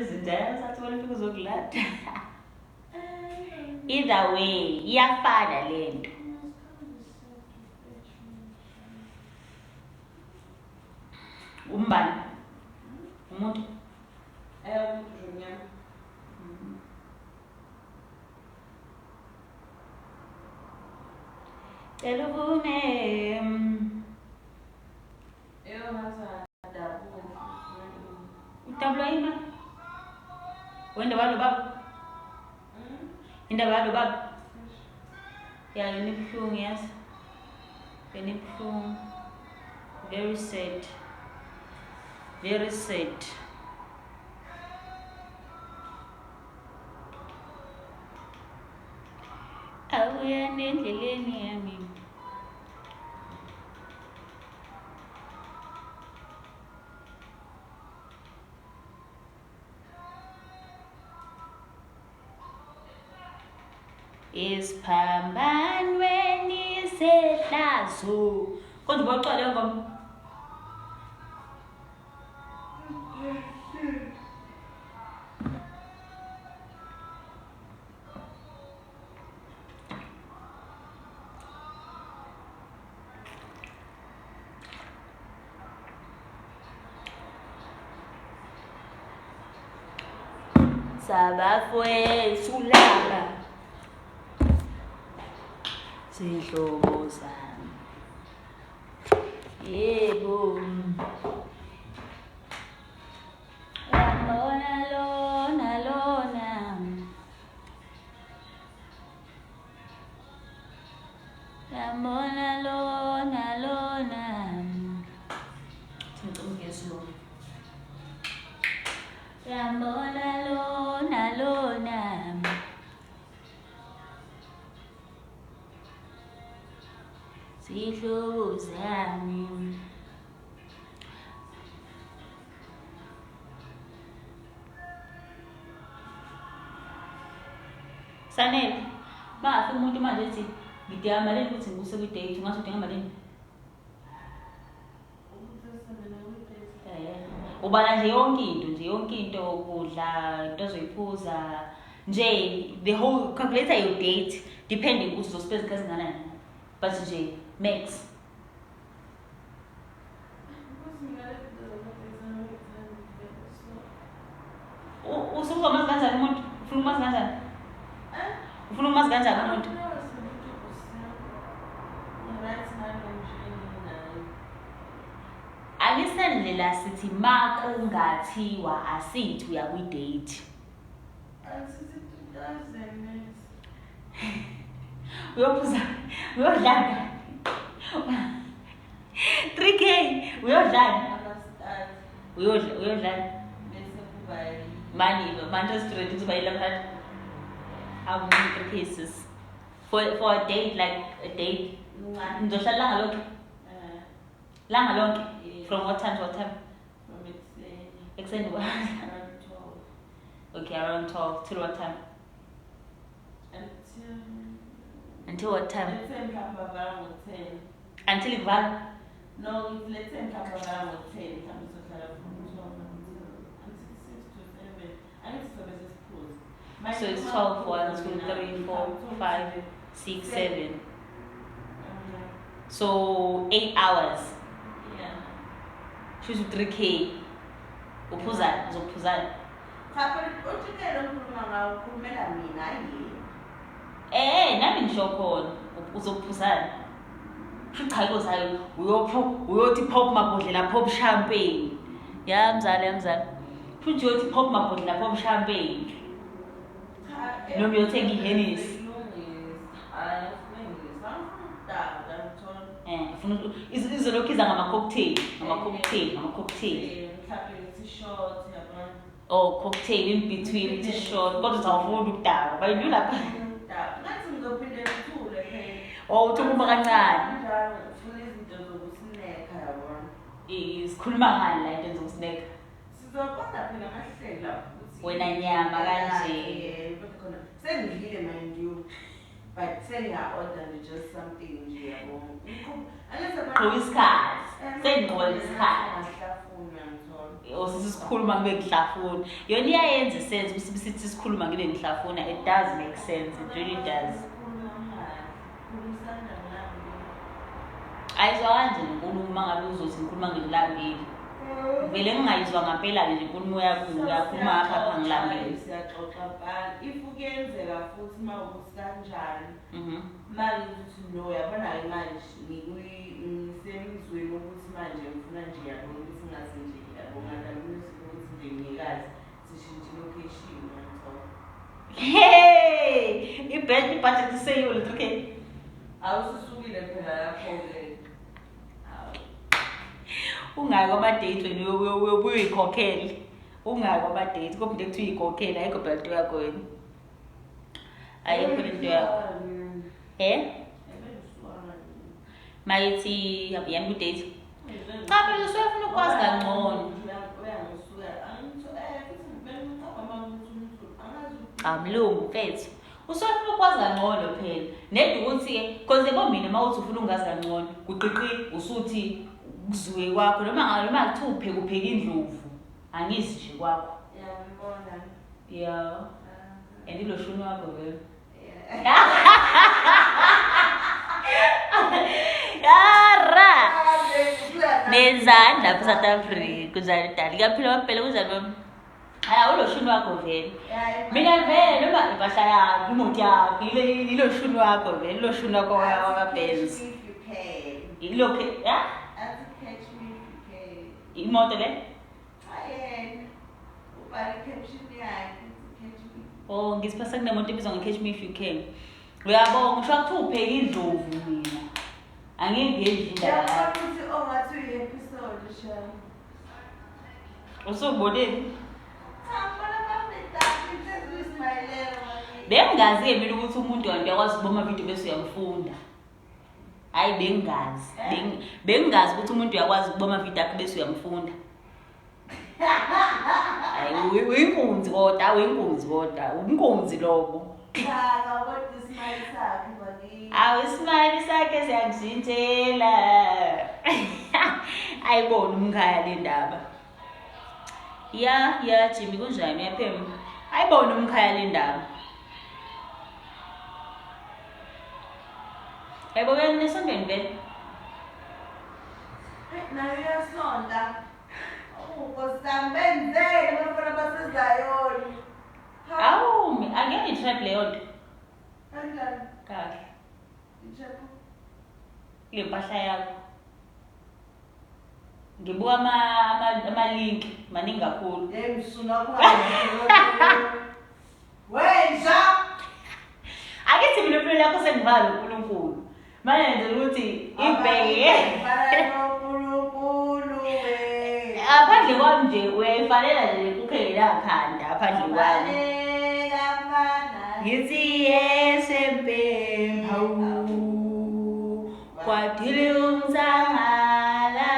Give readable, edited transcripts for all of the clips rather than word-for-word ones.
izinto yasathi wena ufika uzokulanda. Either way iyafana lento. Umbani umuntu Junior. Eluvume utabula ima wenda balo baba indaba yalo baba ya yinibuhlungu yazi yinibuhlungu very sad awuya nendleleni yami isiphambanweni sehlazo konje boqale ngoma sabafowethu laba zihlobo zami yebo yambona lona yambona lona ngicela ngesilungu yambona lona zihlobo zami Sanele bafi umuntu manje ethi ngidinga malini ukuthi ngikuse kwi-date ungathi udinga malini ubala nje yonke into ukudla into ozoyiphuza nje the whole calculator your date depending ukuthi uzospend isikhathi esingakanani but nje max usuke umazi kanjani umuntu ufuna umazi kanjani ufuna umazi kanjani umuntu alisendlela sithi makungathiwa asithi uya kwi-date uyophuza uyodlala 3K uyodlala manje straight ukuthi bayela phakathi how many 3 cases for a date like a date ngizohlala langa lonke from what time to what time from extend around 12 okay around 12 till what time until what time let's say around 10 until ivala no let's say around 10 from 12 until 6 to 7 so it's 12 1 2 3 4 5 6 7 so 8 hours choose 3K uphuzana uzophuzana cha uthikelo ukhuluma ngawo ukhulumela mina nami ngisho khona uzophuzana cha zayo uyothi pop mabhodlela pop champagne yamzali futhi uyothi pop mabhodlela pop champagne noma uyothenga iHennis izolokhu iza ngama-cocktail oh cocktail in between t-shirt kodwa uzawufunda ukudaka bayilula lapha uthi uma kancane sikhuluma ngani la into zokusineka wena nyama kanje sengidlile mind you but senga-order just something nje yabo isikhathi sengiqola isikhathi Sikhuluma ngibe ngihlafuna. Yona iyayenza isense sithi sikhuluma ngibe ngihlafuna. It does make sense. It really does. Ayizwa kanje inkulumo ngabe uzothi ngikhuluma ngilambile. Vele ngingayizwa ngampela nje inkulumo yakho uyakhuluma apha ngilambile. Siyaxoxa bani if kuyenzeka futhi mawukuthi kanjani. Manje uthi no yabona ke manje ngisemizweni ukuthi manje ngifuna nje yabona ukuthi ngase nje yabona ukuthi nje ngiyekazi sishintshe location ngiyathola. Hey, ibudget iseyolo okay. Awusisukile phela lapho ke. Ungaki ama-date wena uyikhokhele. Ungaki ama-date kodwa into ekuthiwa uyikhokhele ayikho phela into yakho wena. Ayikho into yakho. Mayithi yami ku-date. Cha phela usuyafuna ukwazi kangcono. Mlungu mfethu. Usuyafuna ukwazi kangcono phela. Nedi ukuthi-ke cause yabo mina mawuthi ufuna ungazi kangcono kuqiqi usuthi kuzwe kwakho noma kuthiwa upheka indlovu angizi nje kwakho. Yabona. Yeah. And ilo shuni wakho vele. Yara. Nenzani lapha South Africa kuzali dali kaphila waphela kuzali wami. Ulo shuni wakho vele. Mina vele noma impahla yakho imoto yakho ilo shuni wakho vele ilo shuni wakho wakaBenz. Ilo ya? Imoto le? Oh, ngisipasa kunemoto ebizwa nge-Catch Me If You Can. Uyabona ngisho kuthiwa upheka indlovu mina. Angingezi indaba. Yabona ukuthi ongathi uyi-episode sha. Usuboneni? Bengazi Bengazi-ke mina ukuthi umuntu uyakwazi ukubona amavidiyo bese uyamfunda. Hayi bengazi. Bengazi ukuthi umuntu uyakwazi ukubona amavidiyo akhe bese uyamfunda. Hayi uyinkunzi kodwa, unkunzi lokho. Ismile sakhe siyangishintshela. Ayibona umkhaya le ndaba. Ya Jimmy kunjani yaphema? Ayibona umkhaya le ndaba. Ayibona nesondweni vele. nayo iyasonda. Kusambenzele bafana basezayoni. Angeke i-trap leyo nto. Kanjani? Kahle. I-trap. Le mpahla yakho. Ngibuka ama-link maningi kakhulu. Msuna wenza. Akithi mina impilo yakho sengivala uNkulunkulu. Manje nje ukuthi ibheke. Aphandle kwami nje uyayifanela nje kukhela khanda aphandle kwami. Ngithi yesempe hawu kwadile umzangala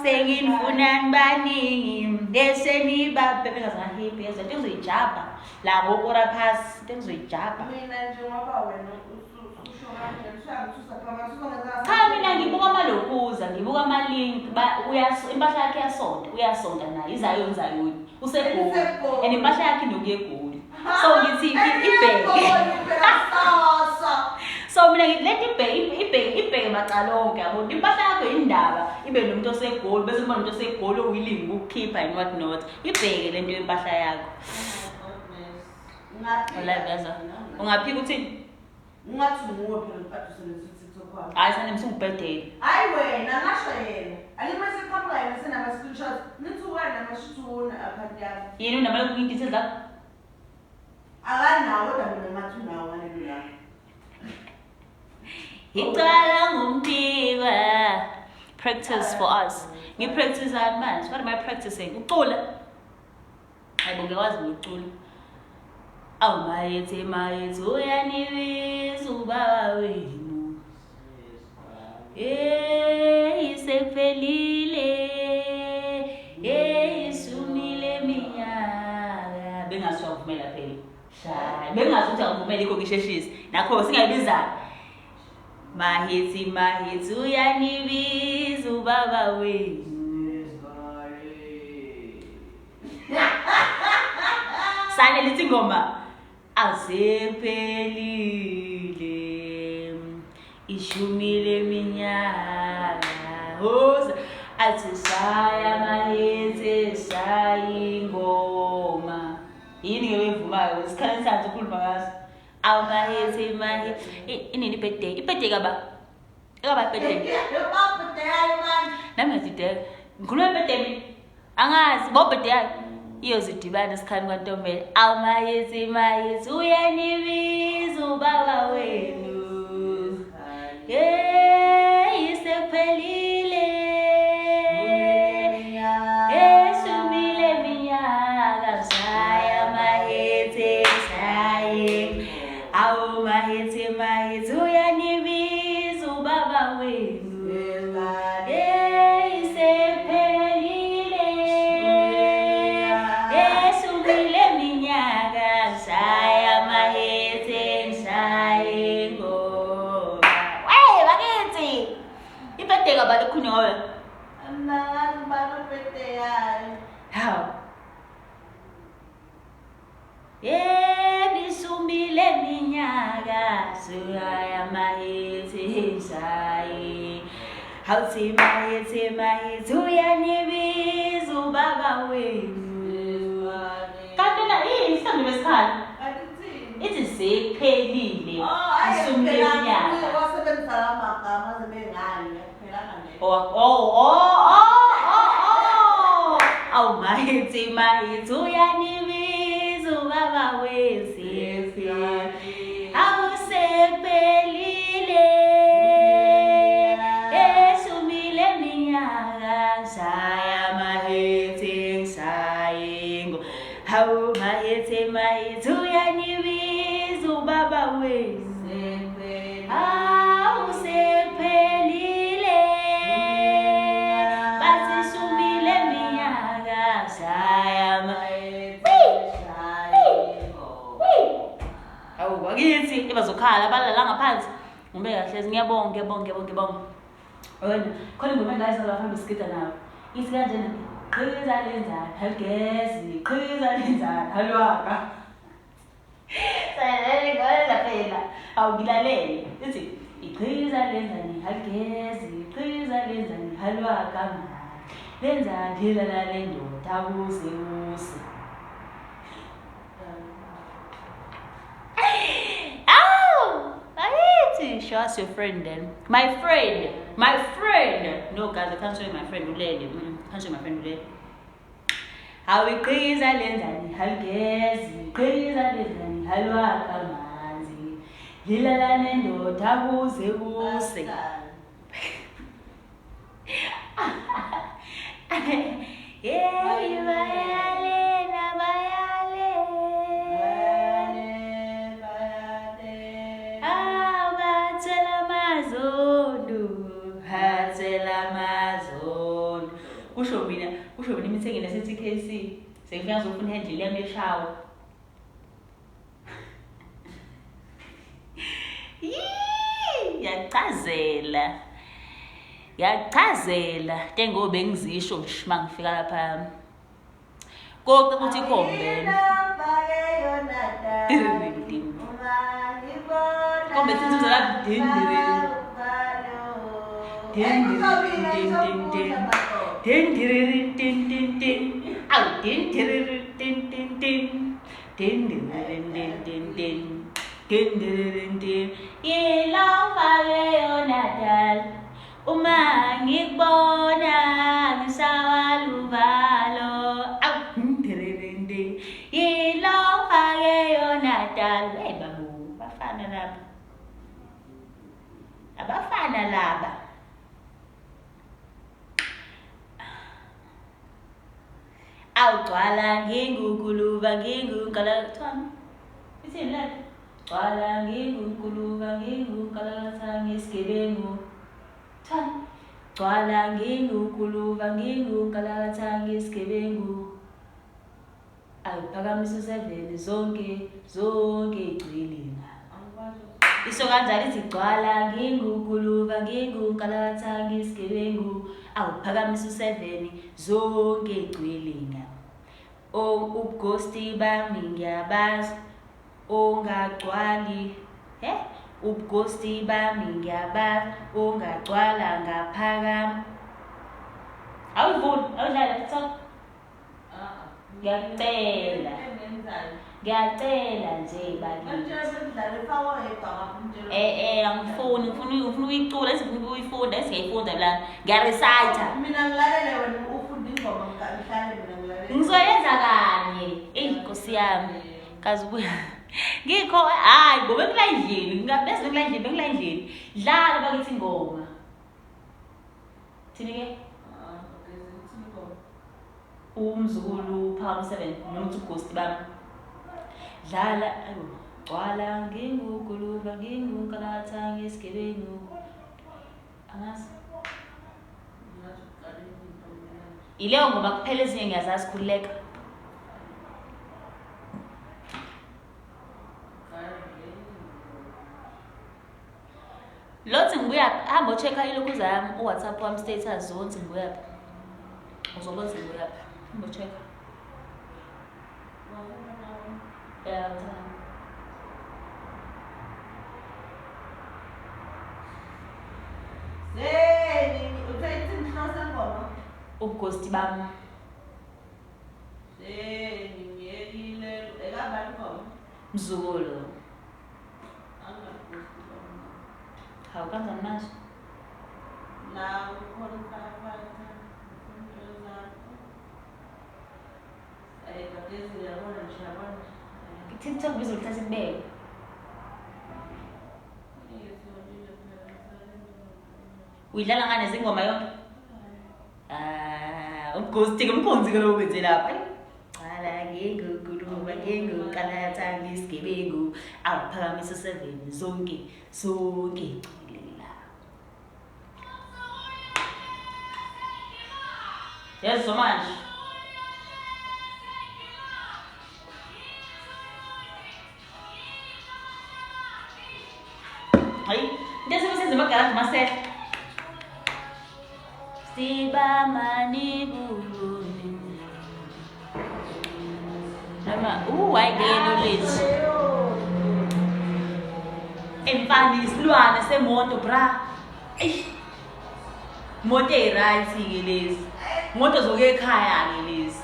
sengifuna baningi bese niba bengazahiphi izinto ezizoyijaba la ngokora phasi into ezizoyijaba. Mina nje ngoba wena usho kanje usangithusa phakathi Cha mina ngibuka amalokuza ngibuka ama-link impahla yakhe uyasonda naye izayoni usegoli and impahla yakhe inokuye egoli so ngithi ibheke so mina ngithi lethi ibheke macalonke yabo impahla yakho indaba ibe nomuntu osegoli bese kuba nomuntu osegoli owilling ukukhipha and what not ibheke lento yempahla yakho. Ungaphika uthini? Ungathi nguwe phela mpathu TikTok wakho. Hayi sane msungibhedela. Hayi wena ngasho yena. Alimase kamera yena senama screenshots. Nithi wena namashutuna account yakho. Yena unamala ku-details zakho? Akanawo kodwa mina ngathi unawo ngalelo la. Icala ngumpikwa. Practice for us. Ngipractice out manje. What am I practicing? Ucula. Hayibo ngiyakwazi ukucula. Mayethe uyanibiza ubaba wenu. Sekuphelile. Isumile minyaka. Bengazi ukuvumela phela. Shayi. Bengazi ukuthi akuvumela ikho kisheshisi. Nakho singayibizana. Mayethi uyanibiza ubaba wenu. Sane lithi ngoma asephelile ishumi leminyaka hoza athi shaya mahetse shayingoma yini ke wevumayo isikhathi sanze ukhuluma ngaso awumahetse inini ibhede kaba ibhede nami ngidideka ngikhuluma ibhede mina angazi bobhede yakhe iyozidibana isikhani kwantombela awumahetse uyanibiza ubaba wenu isekuphelile esumile minyaka shaya mahetse shaye awumahetse uyanibiza ubaba wenu bisumile minyaka shaya mahetse shaye hawuthi mahetse uyanibiza ubaba wenu kanti na isandule esikhali ithi sekuphelile isumile minyaka awumahetse uyanibiza ubaba wezifi awusephelile esumile minyaka shaya mahetse shayengo awumahetse uyanibiza ubaba wezifi awusephelile bathi sumile minyaka shaya wakithi ibazokhala balala ngaphansi ngombe kahle ngiyabonga wena khona ngombe ngayizala hamba isikita nawe ithi kanjena qhiza lenzana haligezi qhiza lenzana halwaka sayele ngoba phela awugilalele ithi iqhiza lenzani haligezi qhiza lenzani halwaka lenza ngilala lendoda kuze use show us your friend then. My friend. No, guys, I can't show you my friend. Can't show you my friend today. How we crazy lenzani, haligezi, crazy lenzani, halwaka manzi. Lilala nendoda kuze use. Kusho mina imithenge nase KC sekufika ngizofuna handle yami yeshawa yachazela tengobe ngizisho nje mangifika lapha konke ukuthi ikhombe kombe sinzo la dindiri uma ngikubona ngisawaluvalo yilofake yonatal babu bafana laba abafana laba awugcwala ngingukuluva ngingungalathana ithini la gcwala ngingukuluva ngingungalathana ngisigebengu thana gcwala ngingukuluva ngingungalathana ngisigebengu awuphakamisa u7 zonke igcwilina iso kanjani sigcwala ngingukuluva ngingungalathana ngisigebengu awuphakamisa u7 zonke igcwilina Ubughosti bami ngiyabazi ongagcwali ubughosti bami ngiyabazi ongagcwala ngaphakami. Awuvuni awudlala TikTok. Ngiyacela nje bakithi. Angifuni ngifuna uyicula ngifuna uyifunda esingayifunda la ngiyarecite. Mina ngilalele wena ufunda ingoma ngihlale mina ngilalele. Ngizoyenza kanye. Inkosi yami. Kazi ubuya. Ngikho hayi ngoba ekulayindlini ngingabese ekulayindlini dlala bakithi ingoma. Thini ke? Umzukulu Palm 7 noma ubughosti bami. Dlala gcwala nginguguluba ngingunkalatha ngesigebengu. Angazi. Ileyo ngoba kuphela ezinye ngiyazazi khululeka. Lothi ngibuya hamba uchecka ilokhu zami uWhatsApp wami status zonke ngibuya. Uzobona ngibuya. Hamba uchecka. Yeah, ubughosti bami. Mzukulu. Hawu kanjani manje? TikTok bizolithatha ibeke. Uyidlala ngane zingoma yonke? Ubughosti kumkhonzi ke lokho kwenze lapha. Cala nginguguluba ngingukalatha ngesigebengu awuphakamisa 7 zonke. Yes, so much. Hayi, ngesebenza amagaraji masela. Siba mani buluni. Nama, wayigelo lethi. Emfani isilwane semoto bra. Moto right ke lezi. Moto zoke ekhaya ke lezi.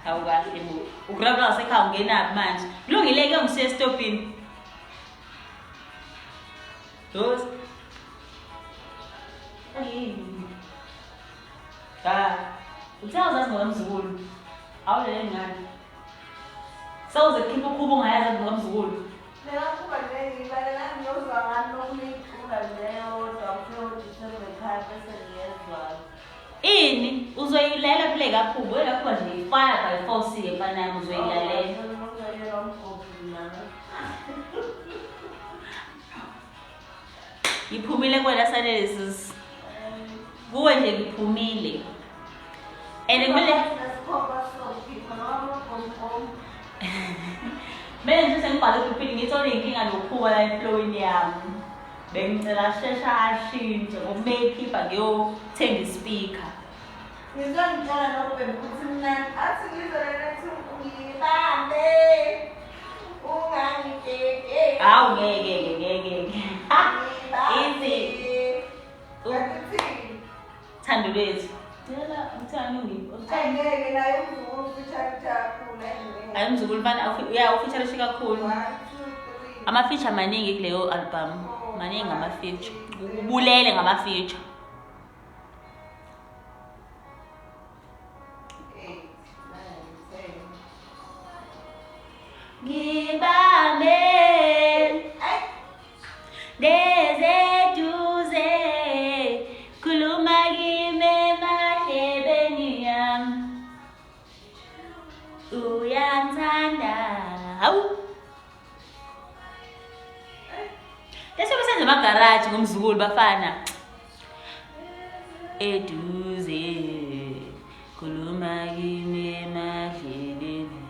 Hawu kahle bo. Ugrabla sekhaya ungena manje. Kulungile ke ngise stopini. Dos. Uthaza ngomzukulu. Awulele ngani? Sawuze khipha ukhubo ngayazi ngomzukulu. Kuba ngilalela ngiyozwa ngani nokunicula leyo ekhaya bese ngiyezwa. Ini uzoyilalela phile kakhulu lapho nje ifire by force ke mfana yami uzoyilalela. Iphumile kwela salesi. Kuwe nje iphumile. Kumele Manje sengibhale kuphi ngithole inkinga lokhuba la eflowini yami. Bengicela shesha ashintshe ngokumekhipha ngiyothenga ispeaker. Ngizongitshela noBhemu ukuthi mina athi ngizolela ngibambe ungangitsheke. Hawu ngeke. Ithi Thando lethu. Yela uthando ngeke naye umzukulu feature kakhulu. Hayi umzukulu bana ufeature kakhulu. Ama-feature maningi kuleyo album. Maningi ama-feature. Ubulele ngama-feature. Ngibambe dezeduze khuluma kimi emahlebeni yami uyangithanda. Hawu lesobe senze amagaraji ngomzukulu bafana. Eduze khuluma kimi emahlebeni.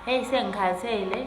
Hey sengikhathele.